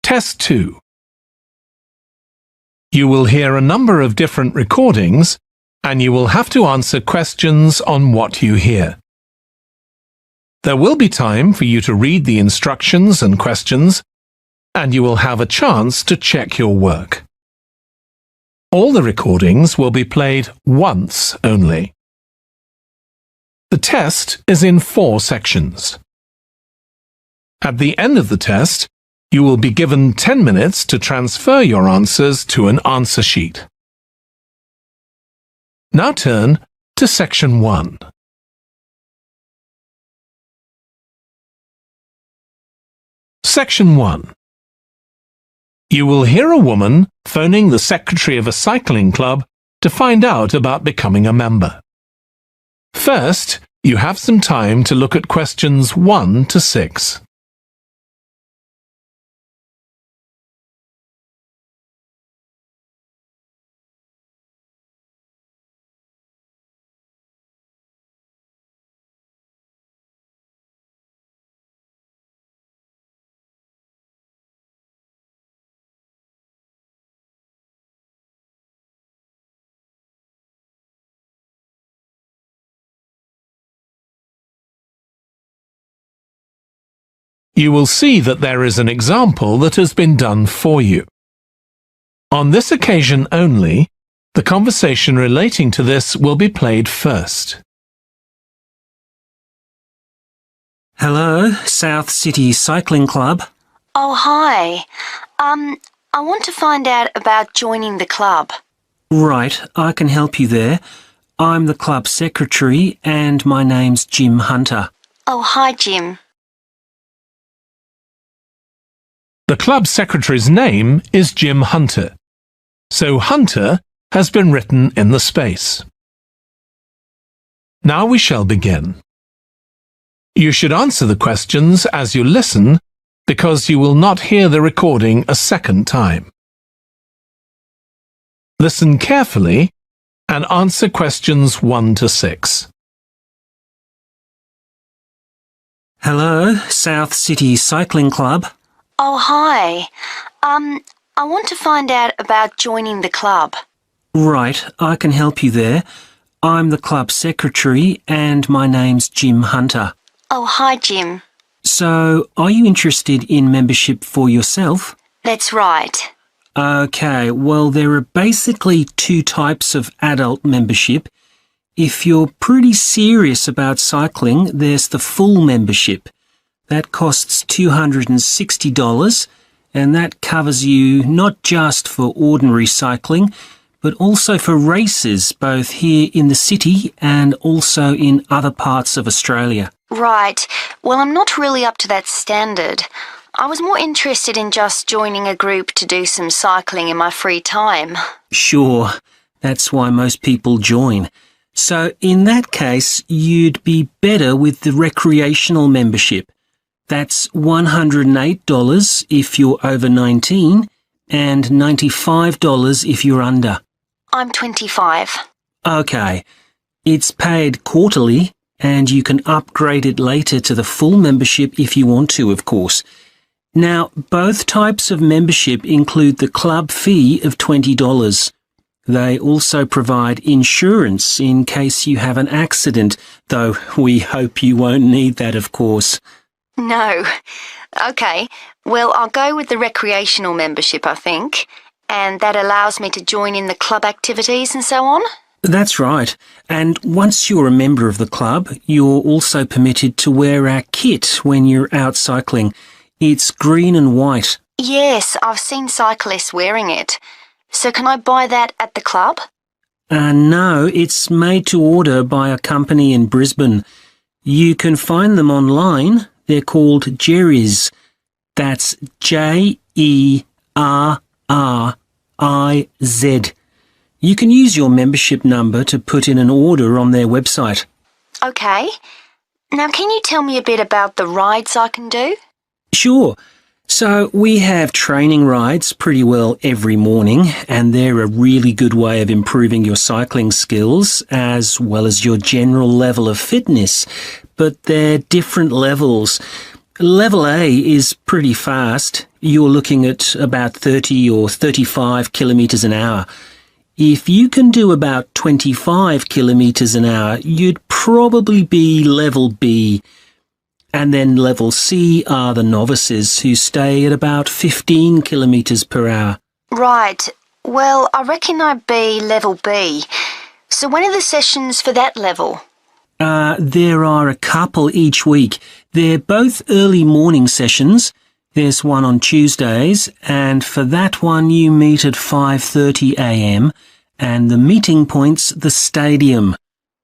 Test 2. You will hear a number of different recordings, and you will have to answer questions on what you hear. There will be time for you to read the instructions and questions, and you will have a chance to check your work. All the recordings will be played once only. The test is in 4 sections. At the end of the test, you will be given 10 minutes to transfer your answers to an answer sheet. Now turn to Section 1. Section 1. You will hear a woman phoning the secretary of a cycling club to find out about becoming a member. First, you have some time to look at questions 1 to 6. You will see that there is an example that has been done for you. On this occasion only, the conversation relating to this will be played first. Hello, South City Cycling Club. Oh, hi. I want to find out about joining the club. Right, I can help you there. I'm the club secretary and my name's Jim Hunter. Oh, hi, Jim. The club secretary's name is Jim Hunter, so Hunter has been written in the space. Now we shall begin. You should answer the questions as you listen because you will not hear the recording a second time. Listen carefully and answer questions 1 to 6. Hello, South City Cycling Club. Oh, hi. I want to find out about joining the club. Right, I can help you there. I'm the club secretary and my name's Jim Hunter. Oh, hi, Jim. So, are you interested in membership for yourself? That's right. Okay, well, there are basically 2 types of adult membership. If you're pretty serious about cycling, there's the full membership. That costs $260, and that covers you not just for ordinary cycling, but also for races both here in the city and also in other parts of Australia. Right. Well, I'm not really up to that standard. I was more interested in just joining a group to do some cycling in my free time. Sure, that's why most people join. So in that case, you'd be better with the recreational membership. That's $108 if you're over 19 and $95 if you're under. I'm 25. Okay. It's paid quarterly and you can upgrade it later to the full membership if you want to, of course. Now, both types of membership include the club fee of $20. They also provide insurance in case you have an accident, though we hope you won't need that, of course. No. Okay, well, I'll go with the recreational membership, I think, and that allows me to join in the club activities and so on. That's right. And once you're a member of the club, you're also permitted to wear our kit when you're out cycling. It's green and white. Yes, I've seen cyclists wearing it. So can I buy that at the club? No, it's made to order by a company in Brisbane. You can find them online. They're called Jerry's. That's Jerriz. You can use your membership number to put in an order on their website. Okay. Now, can you tell me a bit about the rides I can do? Sure. So we have training rides pretty well every morning, and they're a really good way of improving your cycling skills as well as your general level of fitness. But they're different levels. Level A is pretty fast. you're looking at about 30 or 35 kilometres an hour. If you can do about 25 kilometres an hour, you'd probably be level B. And then level C are the novices who stay at about 15 kilometres per hour. Right. Well, I reckon I'd be level B. So when are the sessions for that level? There are a couple each week. They're both early morning sessions. There's one on Tuesdays, and for that one you meet at 5:30 a.m, and the meeting point's the stadium.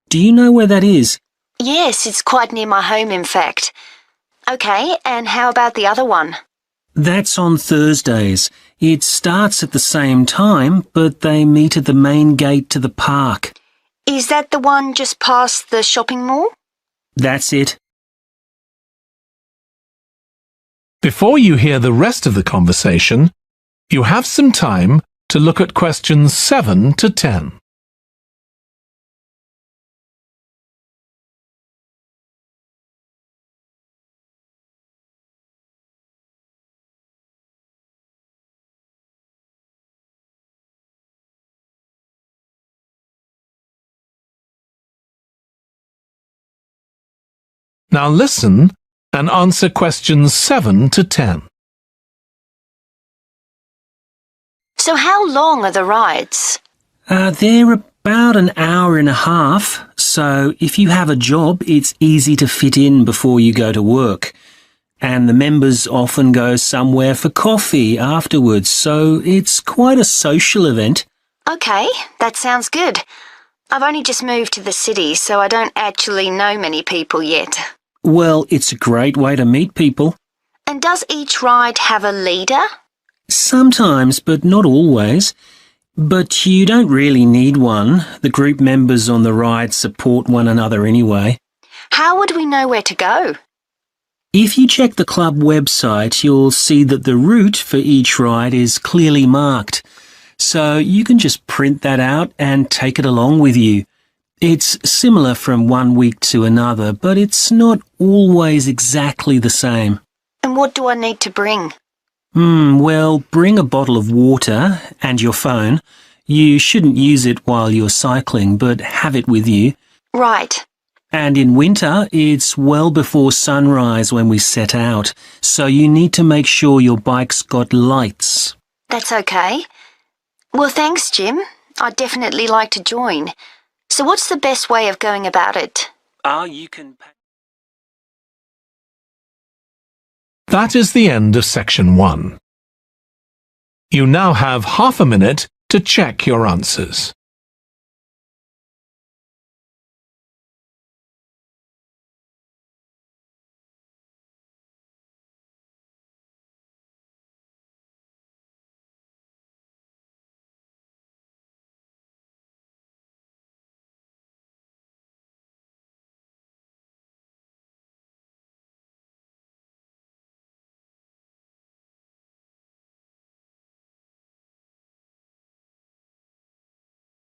Do you know where that is? Yes, it's quite near my home, in fact. Okay, and how about the other one? That's on Thursdays. It starts at the same time, but they meet at the main gate to the park. Is that the one just past the shopping mall? That's it. Before you hear the rest of the conversation, you have some time to look at questions 7 to 10. Now listen and answer questions 7 to 10. So how long are the rides? They're about an hour and a half, so if you have a job, it's easy to fit in before you go to work. And the members often go somewhere for coffee afterwards, so it's quite a social event. Okay, that sounds good. I've only just moved to the city, so I don't actually know many people yet. Well, it's a great way to meet people. And does each ride have a leader? Sometimes, but not always. But you don't really need one. The group members on the ride support one another anyway. How would we know where to go? If you check the club website, you'll see that the route for each ride is clearly marked. So you can just print that out and take it along with you. It's similar from one week to another, but it's not always exactly the same. And what do I need to bring? Well, bring a bottle of water and your phone. You shouldn't use it while you're cycling, but have it with you. Right. And in winter, it's well before sunrise when we set out, so you need to make sure your bike's got lights. That's okay. Well, thanks, Jim. I'd definitely like to join. So what's the best way of going about it? You can... That is the end of section 1. You now have half a minute to check your answers.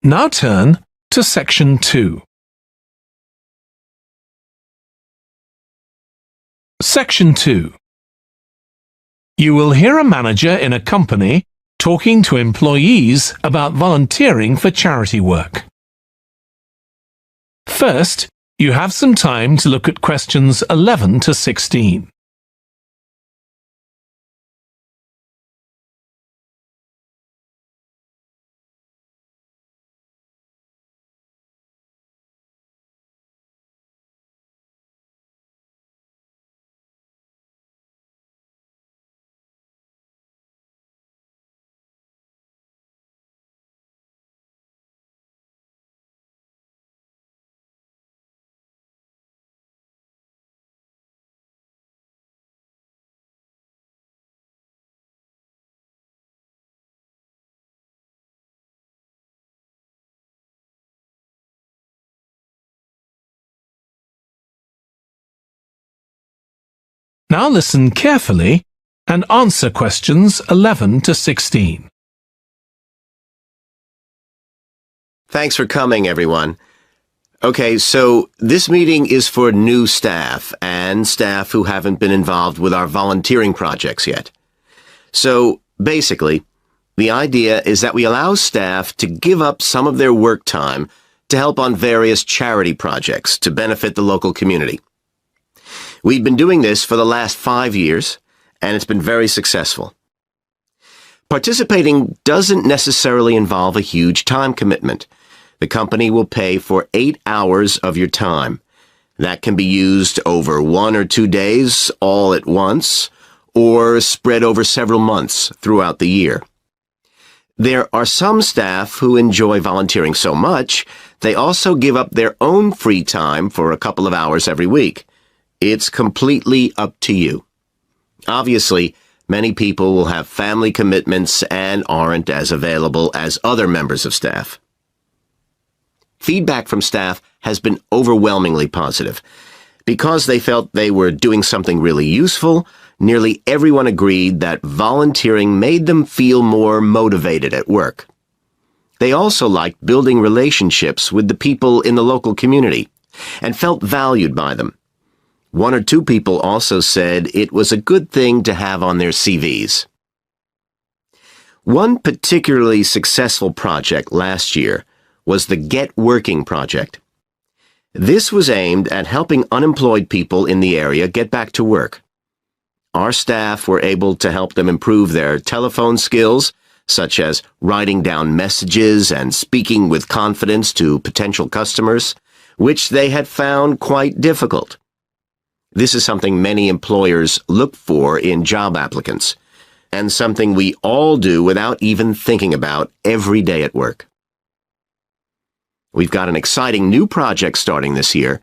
Now turn to section 2. Section 2. You will hear a manager in a company talking to employees about volunteering for charity work. First, you have some time to look at questions 11 to 16. Now listen carefully and answer questions 11 to 16. Thanks for coming, everyone. Okay, so this meeting is for new staff and staff who haven't been involved with our volunteering projects yet. So, basically, the idea is that we allow staff to give up some of their work time to help on various charity projects to benefit the local community. We've been doing this for the last 5 years, and it's been very successful. Participating doesn't necessarily involve a huge time commitment. The company will pay for 8 hours of your time. That can be used over 1 or 2 days all at once, or spread over several months throughout the year. There are some staff who enjoy volunteering so much, they also give up their own free time for a couple of hours every week. It's completely up to you. Obviously, many people will have family commitments and aren't as available as other members of staff. Feedback from staff has been overwhelmingly positive. Because they felt they were doing something really useful, nearly everyone agreed that volunteering made them feel more motivated at work. They also liked building relationships with the people in the local community and felt valued by them. 1 or 2 people also said it was a good thing to have on their CVs. One particularly successful project last year was the Get Working project. This was aimed at helping unemployed people in the area get back to work. Our staff were able to help them improve their telephone skills, such as writing down messages and speaking with confidence to potential customers, which they had found quite difficult. This is something many employers look for in job applicants, and something we all do without even thinking about every day at work. We've got an exciting new project starting this year.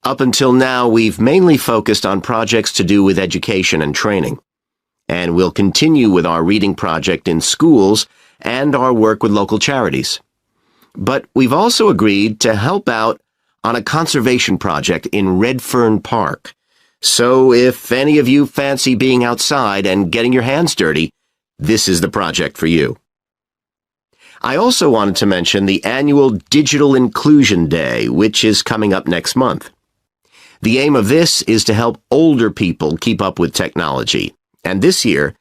Up until now, we've mainly focused on projects to do with education and training. And we'll continue with our reading project in schools and our work with local charities. But we've also agreed to help out on a conservation project in Redfern Park. So if any of you fancy being outside and getting your hands dirty, this is the project for you. I also wanted to mention the annual Digital Inclusion Day, which is coming up next month. The aim of this is to help older people keep up with technology. And this year,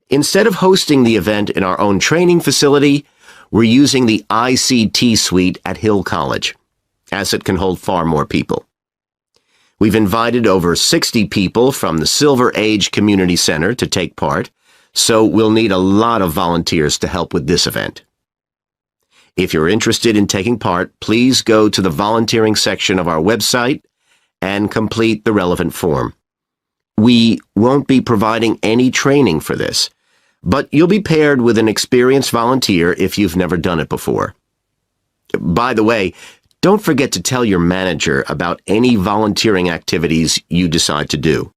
instead of hosting the event in our own training facility, we're using the ICT suite at Hill College, as it can hold far more people. We've invited over 60 people from the Silver Age Community Center to take part, so we'll need a lot of volunteers to help with this event. If you're interested in taking part, please go to the volunteering section of our website and complete the relevant form. We won't be providing any training for this, but you'll be paired with an experienced volunteer if you've never done it before. By the way, don't forget to tell your manager about any volunteering activities you decide to do.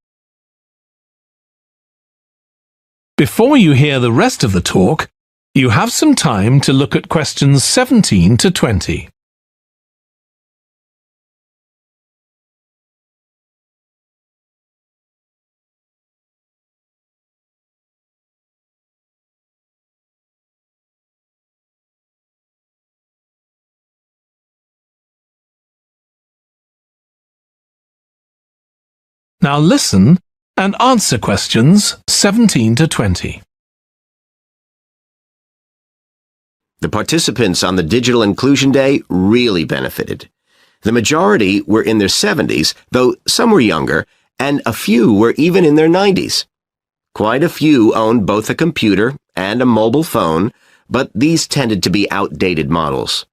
Before you hear the rest of the talk, you have some time to look at questions 17 to 20. Now listen and answer questions 17 to 20. The participants on the Digital Inclusion Day really benefited. The majority were in their 70s, though some were younger, and a few were even in their 90s. Quite a few owned both a computer and a mobile phone, but these tended to be outdated models.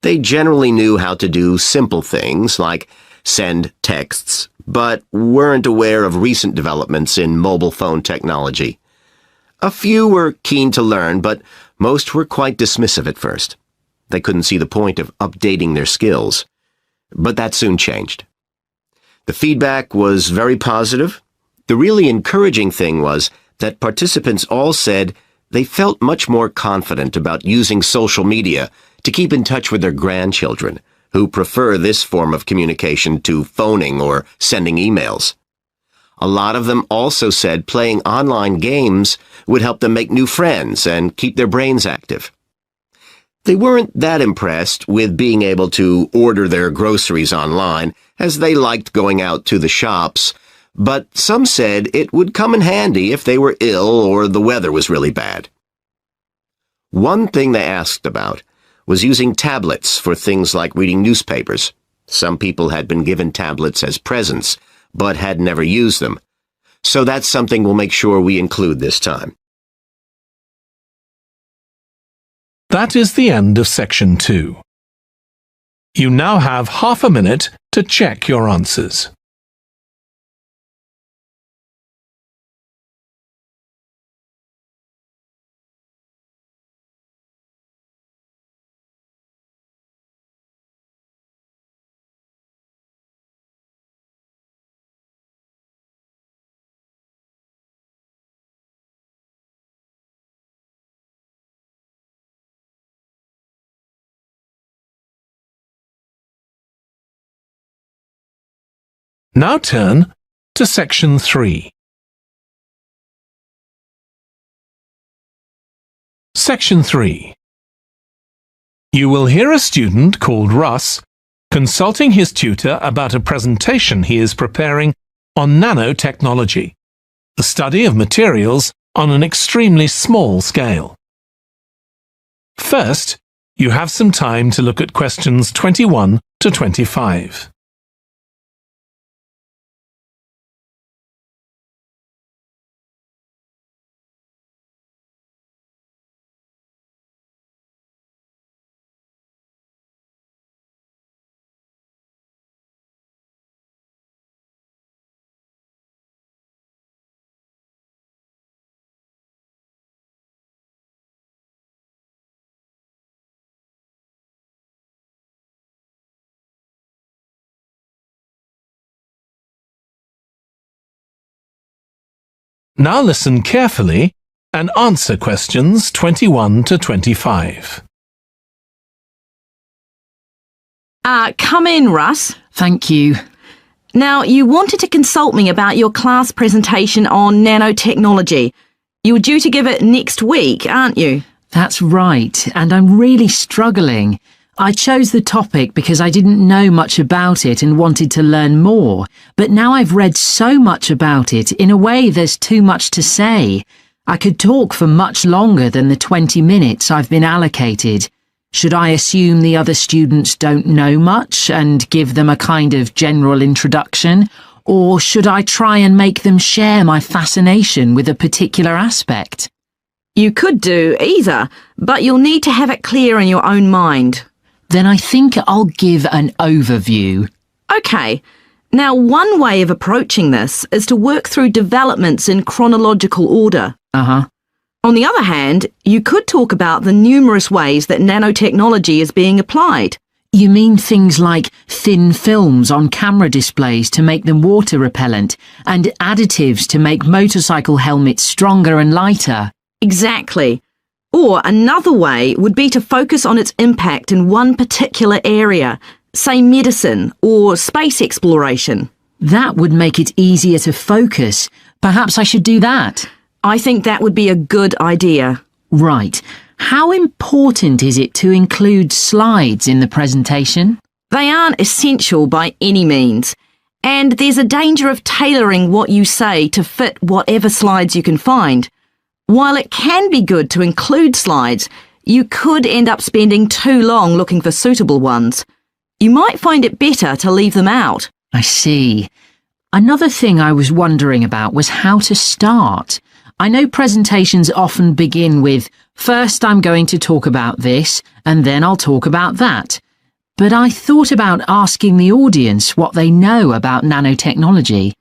They generally knew how to do simple things like send texts, but weren't aware of recent developments in mobile phone technology. A few were keen to learn, but most were quite dismissive at first. They couldn't see the point of updating their skills. But that soon changed. The feedback was very positive. The really encouraging thing was that participants all said they felt much more confident about using social media to keep in touch with their grandchildren, who prefer this form of communication to phoning or sending emails. A lot of them also said playing online games would help them make new friends and keep their brains active. They weren't that impressed with being able to order their groceries online, as they liked going out to the shops, but some said it would come in handy if they were ill or the weather was really bad. One thing they asked about was using tablets for things like reading newspapers. Some people had been given tablets as presents, but had never used them. So that's something we'll make sure we include this time. That is the end of Section 2. You now have half a minute to check your answers. Now turn to Section 3. Section 3. You will hear a student called Russ consulting his tutor about a presentation he is preparing on nanotechnology, the study of materials on an extremely small scale. First, you have some time to look at questions 21 to 25. Now listen carefully and answer questions 21 to 25. Come in, Russ. Thank you. Now, you wanted to consult me about your class presentation on nanotechnology. You were due to give it next week, aren't you? That's right, and I'm really struggling. I chose the topic because I didn't know much about it and wanted to learn more, but now I've read so much about it, in a way there's too much to say. I could talk for much longer than the 20 minutes I've been allocated. Should I assume the other students don't know much and give them a kind of general introduction, or should I try and make them share my fascination with a particular aspect? You could do either, but you'll need to have it clear in your own mind. Then I think I'll give an overview. OK. Now, one way of approaching this is to work through developments in chronological order. On the other hand, you could talk about the numerous ways that nanotechnology is being applied. You mean things like thin films on camera displays to make them water repellent and additives to make motorcycle helmets stronger and lighter? Exactly. Or another way would be to focus on its impact in one particular area, say medicine or space exploration. That would make it easier to focus. Perhaps I should do that. I think that would be a good idea. Right. How important is it to include slides in the presentation? They aren't essential by any means, and there's a danger of tailoring what you say to fit whatever slides you can find. While it can be good to include slides, you could end up spending too long looking for suitable ones. You might find it better to leave them out. I see. Another thing I was wondering about was how to start. I know presentations often begin with, first I'm going to talk about this, and then I'll talk about that. But I thought about asking the audience what they know about nanotechnology.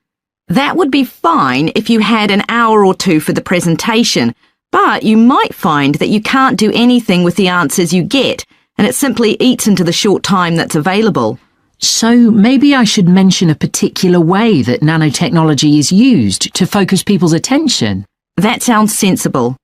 That would be fine if you had an hour or two for the presentation, but you might find that you can't do anything with the answers you get, and it simply eats into the short time that's available. So maybe I should mention a particular way that nanotechnology is used to focus people's attention. That sounds sensible.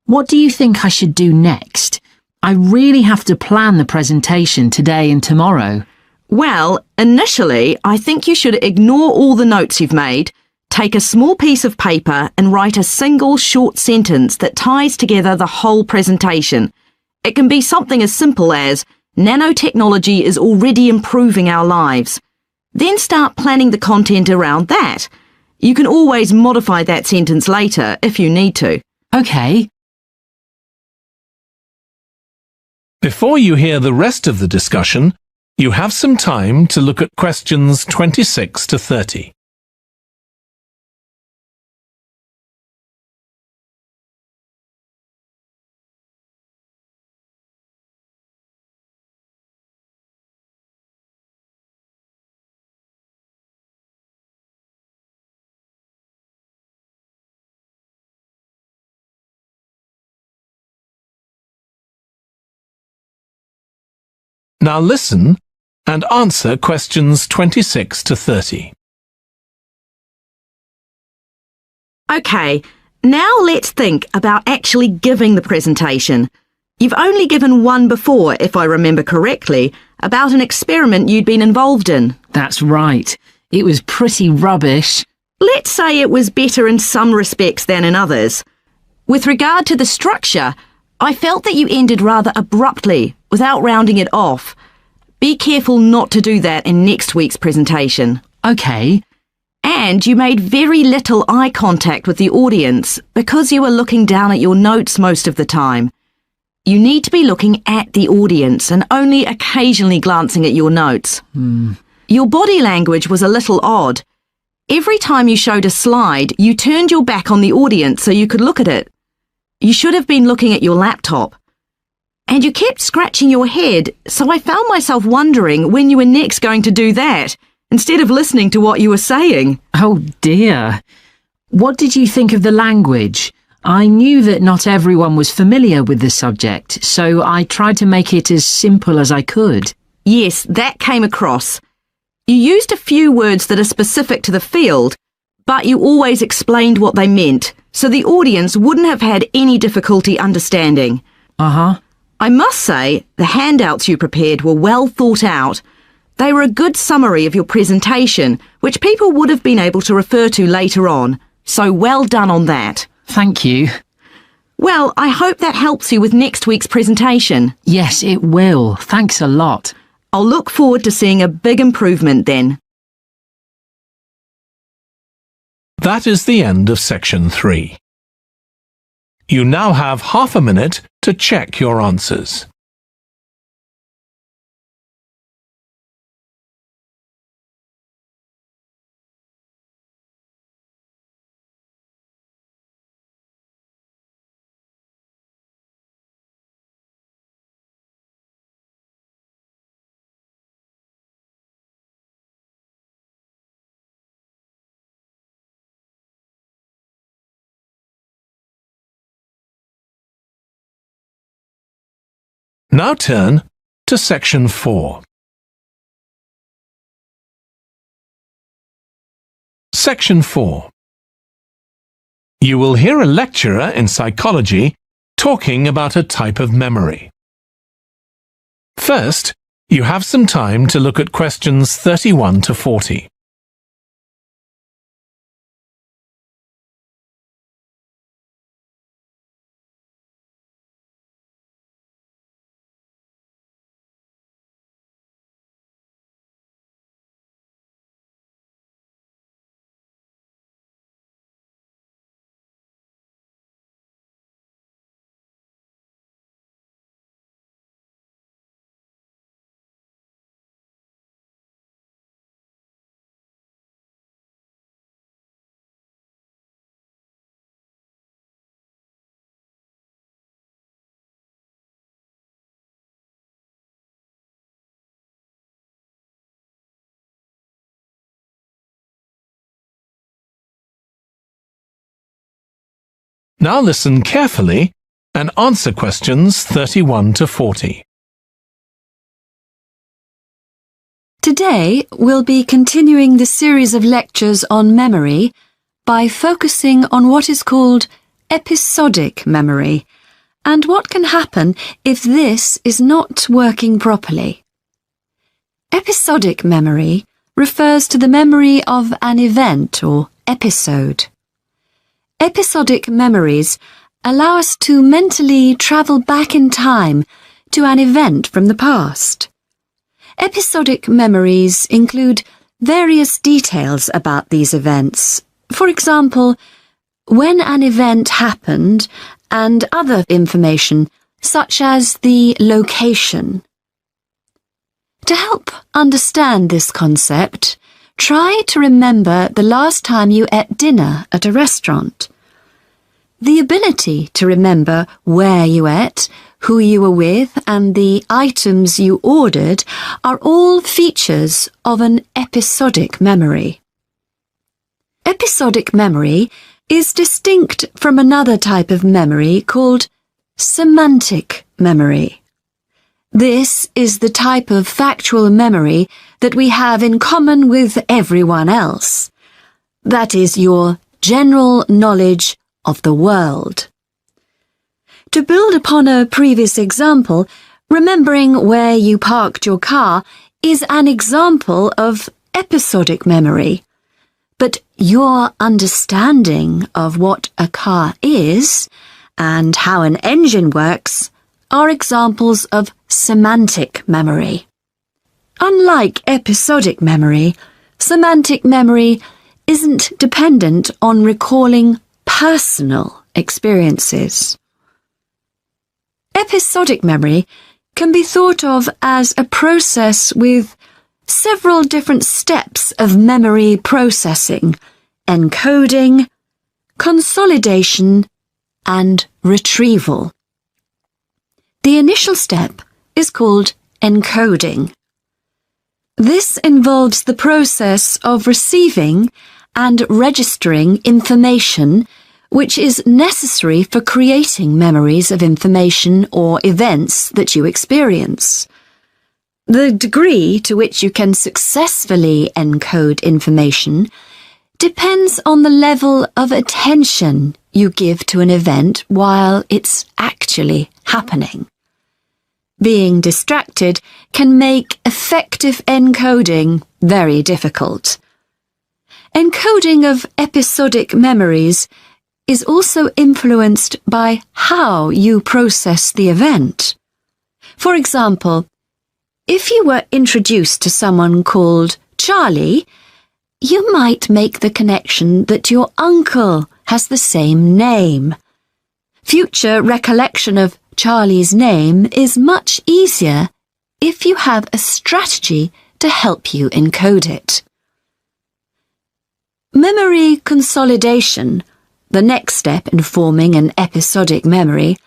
What do you think I should do next? I really have to plan the presentation today and tomorrow. Well, initially, I think you should ignore all the notes you've made, take a small piece of paper and write a single short sentence that ties together the whole presentation. It can be something as simple as, nanotechnology is already improving our lives. Then start planning the content around that. You can always modify that sentence later if you need to. OK. Before you hear the rest of the discussion, you have some time to look at questions 26 to 30. Now listen and answer questions 26 to 30. OK, now let's think about actually giving the presentation. You've only given one before, if I remember correctly, about an experiment you'd been involved in. That's right. It was pretty rubbish. Let's say it was better in some respects than in others. With regard to the structure, I felt that you ended rather abruptly, without rounding it off. Be careful not to do that in next week's presentation. OK. And you made very little eye contact with the audience because you were looking down at your notes most of the time. You need to be looking at the audience and only occasionally glancing at your notes. Your body language was a little odd. Every time you showed a slide, you turned your back on the audience so you could look at it. You should have been looking at your laptop. And you kept scratching your head, so I found myself wondering when you were next going to do that, instead of listening to what you were saying. Oh dear. What did you think of the language? I knew that not everyone was familiar with the subject, so I tried to make it as simple as I could. Yes, that came across. You used a few words that are specific to the field, but you always explained what they meant, so the audience wouldn't have had any difficulty understanding. Uh-huh. I must say, the handouts you prepared were well thought out. They were a good summary of your presentation, which people would have been able to refer to later on, so well done on that. Thank you. Well, I hope that helps you with next week's presentation. Yes, it will. Thanks a lot. I'll look forward to seeing a big improvement then. That is the end of section 3. You now have half a minute to check your answers. Now turn to section 4. Section 4. You will hear a lecturer in psychology talking about a type of memory. First, you have some time to look at questions 31 to 40. Now listen carefully and answer questions 31 to 40. Today, we'll be continuing the series of lectures on memory by focusing on what is called episodic memory and what can happen if this is not working properly. Episodic memory refers to the memory of an event or episode. Episodic memories allow us to mentally travel back in time to an event from the past. Episodic memories include various details about these events, For example, when an event happened and other information such as the location. To help understand this concept, try to remember the last time you ate dinner at a restaurant. The ability to remember where you ate, who you were with, and the items you ordered are all features of an episodic memory. Episodic memory is distinct from another type of memory called semantic memory. This is the type of factual memory that we have in common with everyone else. That is your general knowledge of the world. To build upon a previous example, remembering where you parked your car is an example of episodic memory. But your understanding of what a car is and how an engine works are examples of semantic memory. Unlike episodic memory, semantic memory isn't dependent on recalling personal experiences. Episodic memory can be thought of as a process with several different steps of memory processing, encoding, consolidation, and retrieval. The initial step is called encoding. This involves the process of receiving and registering information which is necessary for creating memories of information or events that you experience. The degree to which you can successfully encode information depends on the level of attention you give to an event while it's actually happening. Being distracted can make effective encoding very difficult. Encoding of episodic memories is also influenced by how you process the event. For example, if you were introduced to someone called Charlie, you might make the connection that your uncle has the same name. Future recollection of Charlie's name is much easier if you have a strategy to help you encode it. Memory consolidation, the next step in forming an episodic memory,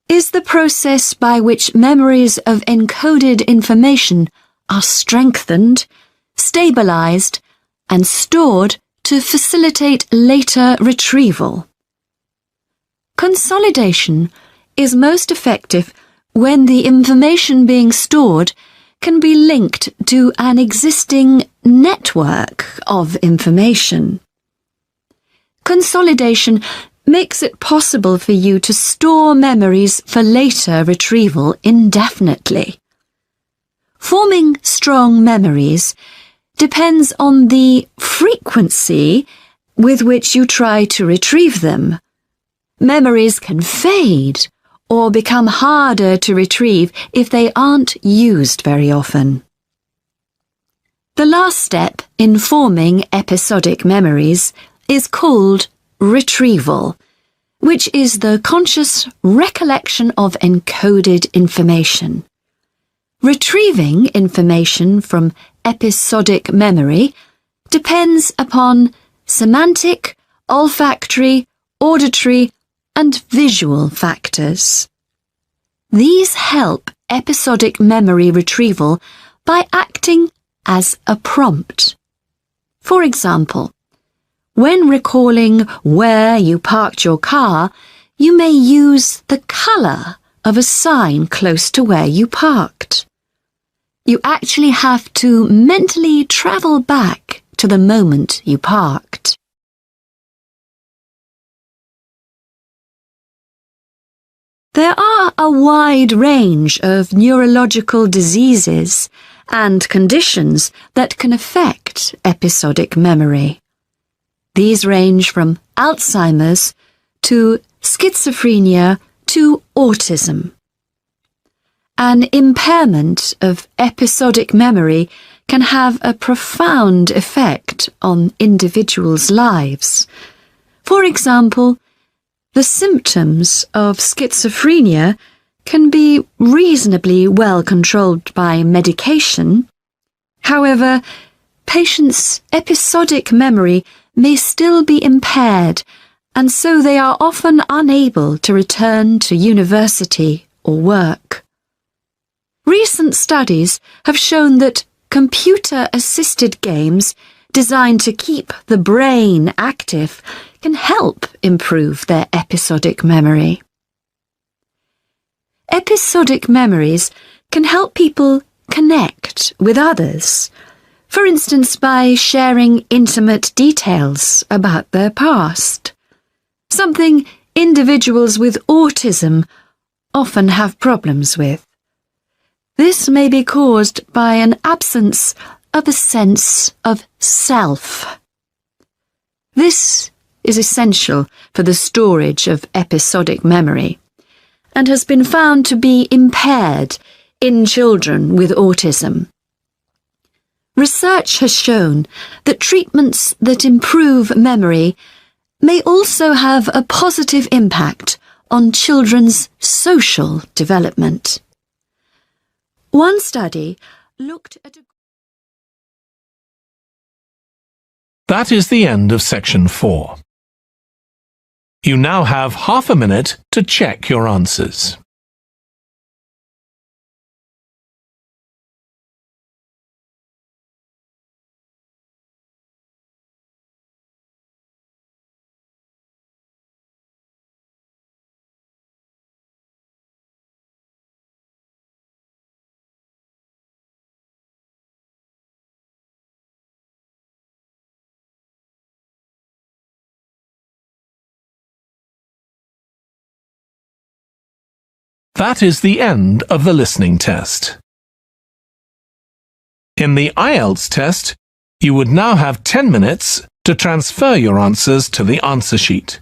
is the process by which memories of encoded information are strengthened, stabilized, and stored to facilitate later retrieval. Consolidation is most effective when the information being stored can be linked to an existing network of information. Consolidation makes it possible for you to store memories for later retrieval indefinitely. Forming strong memories depends on the frequency with which you try to retrieve them. Memories can fade or become harder to retrieve if they aren't used very often. The last step in forming episodic memories is called retrieval, which is the conscious recollection of encoded information. Retrieving information from episodic memory depends upon semantic, olfactory, auditory, and visual factors. These help episodic memory retrieval by acting as a prompt. For example, when recalling where you parked your car, you may use the color of a sign close to where you parked. You actually have to mentally travel back to the moment you parked. There are a wide range of neurological diseases and conditions that can affect episodic memory. These range from Alzheimer's to schizophrenia to autism. An impairment of episodic memory can have a profound effect on individuals' lives. For example, the symptoms of schizophrenia can be reasonably well controlled by medication. However, patients' episodic memory may still be impaired, and so they are often unable to return to university or work. Recent studies have shown that computer-assisted games designed to keep the brain active can help improve their episodic memory. Episodic memories can help people connect with others, for instance by sharing intimate details about their past, something individuals with autism often have problems with. This may be caused by an absence of a sense of self. This is essential for the storage of episodic memory and has been found to be impaired in children with autism. Research has shown that treatments that improve memory may also have a positive impact on children's social development. One study looked at That is the end of section 4. You now have half a minute to check your answers. That is the end of the listening test. In the IELTS test, you would now have 10 minutes to transfer your answers to the answer sheet.